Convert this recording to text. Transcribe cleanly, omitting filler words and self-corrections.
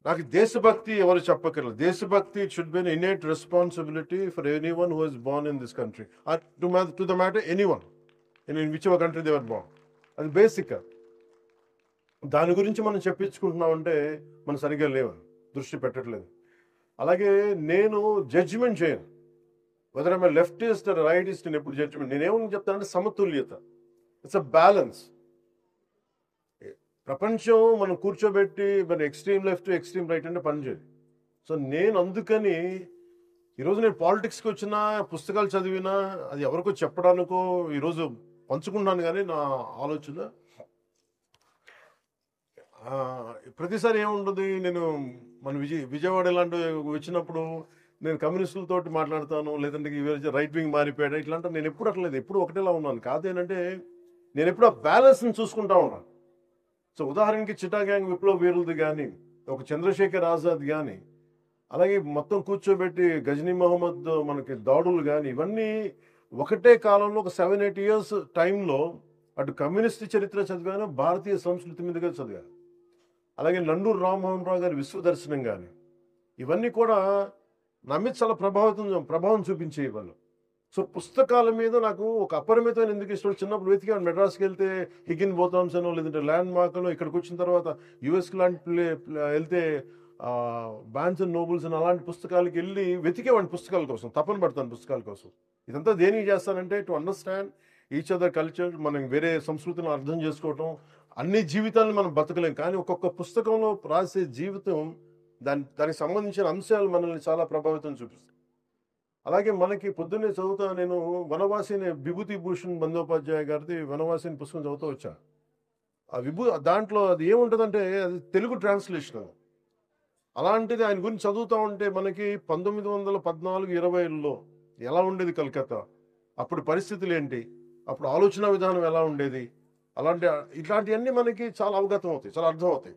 నాకు దేశభక్తి ఎవరు చెప్పక్కర్లేదు. దేశభక్తి it should be an innate responsibility for anyone who is Born in this country to the matter anyone in which ever country they were born. అది basic. దాని గురించి మనం చెప్పించుకుంటున్నామంటే మనం సరిగ్గా లేవు, దృష్టి పెట్టట్లేదు. అలాగే నేను జడ్జిమెంట్ చేయను వెదర్ ఐ లెఫ్టిస్ట్ రైటిస్ట్. నేను ఎప్పుడు జడ్జిమెంట్, నేనేమని చెప్తానంటే సమతుల్యత. It's a balance. ప్రపంచం మనం కూర్చోబెట్టి మన ఎక్స్ట్రీమ్ లెఫ్ట్ ఎక్స్ట్రీమ్ రైట్ అంటే పనిచేయదు. సో నేను అందుకని ఈరోజు నేను పాలిటిక్స్కి వచ్చినా, పుస్తకాలు చదివినా, అది ఎవరికో చెప్పడానికో ఈరోజు పంచుకున్నాను. కానీ నా ఆలోచన ప్రతిసారి ఏముంటుంది, నేను మన విజయవాడ ఇలాంటి వచ్చినప్పుడు నేను కమ్యూనిస్టులతోటి మాట్లాడతాను, లేదంటే రైట్ వింగ్ మారిపోయాడు ఇట్లాంటి. నేను ఎప్పుడు అట్లేదు, ఎప్పుడు ఒకటేలా ఉన్నాను. కాదేనంటే నేను ఎప్పుడు ఆ బ్యాలెన్స్ని చూసుకుంటా ఉన్నాను. సో ఉదాహరణకి చిటా గ్యాంగ్ విప్లవ వీరులది కానీ, ఒక చంద్రశేఖర్ ఆజాద్ కానీ, అలాగే మొత్తం కూర్చోబెట్టి గజనీ మహమ్మద్ మనకి దాడులు కానీ, ఇవన్నీ ఒకటే కాలంలో ఒక 7-8 years టైంలో అటు కమ్యూనిస్ట్ చరిత్ర చదివాను, భారతీయ సంస్కృతి మీదుగా చదివాను. అలాగే నండూరు రామ్మోహన్ రావు గారి విశ్వదర్శనం కానీ, ఇవన్నీ కూడా నా మీద చాలా ప్రభావం చూపించే వాళ్ళు. సో పుస్తకాల మీద నాకు ఒక అపరిమితమైన ఎందుకు ఇష్టం. చిన్నప్పుడు వెతికాను, మెడ్రాస్కి వెళ్తే హిగిన్ బోథామ్స్ అనో, లేదంటే ల్యాండ్ మార్క్లో, ఇక్కడికి వచ్చిన తర్వాత యుఎస్కి లాంటి వెళ్తే బాన్స్ అండ్ నోబుల్స్ అని అలాంటి పుస్తకాలకి వెళ్ళి వెతికేవాడిని పుస్తకాల కోసం, తపన పడతాను పుస్తకాల కోసం. ఇదంతా దేనికి చేస్తానంటే to understand each other culture, మనం వేరే సంస్కృతిని అర్థం చేసుకోవటం. అన్ని జీవితాలను మనం బతకలేం, కానీ ఒక్కొక్క పుస్తకంలో రాసే జీవితం దానికి సంబంధించిన అంశాలు మనల్ని చాలా ప్రభావితం చూపిస్తాయి. అలాగే మనకి పొద్దున్నే చదువుతా నేను వనవాసిని విభూతి భూషణ్ బందోపాధ్యాయ గారిది వనవాసిని పుస్తకం చదువుతూ వచ్చా. దాంట్లో అది ఏముంటుందంటే అది తెలుగు ట్రాన్స్లేషన్. అలాంటిది ఆయన గురించి చదువుతూ ఉంటే మనకి 1914-20లో ఎలా ఉండేది కలకత్తా, అప్పుడు పరిస్థితులు ఏంటి, అప్పుడు ఆలోచన విధానం ఎలా ఉండేది, ఇట్లాంటివన్నీ మనకి చాలా అవగతం అవుతాయి, చాలా అర్థం అవుతాయి.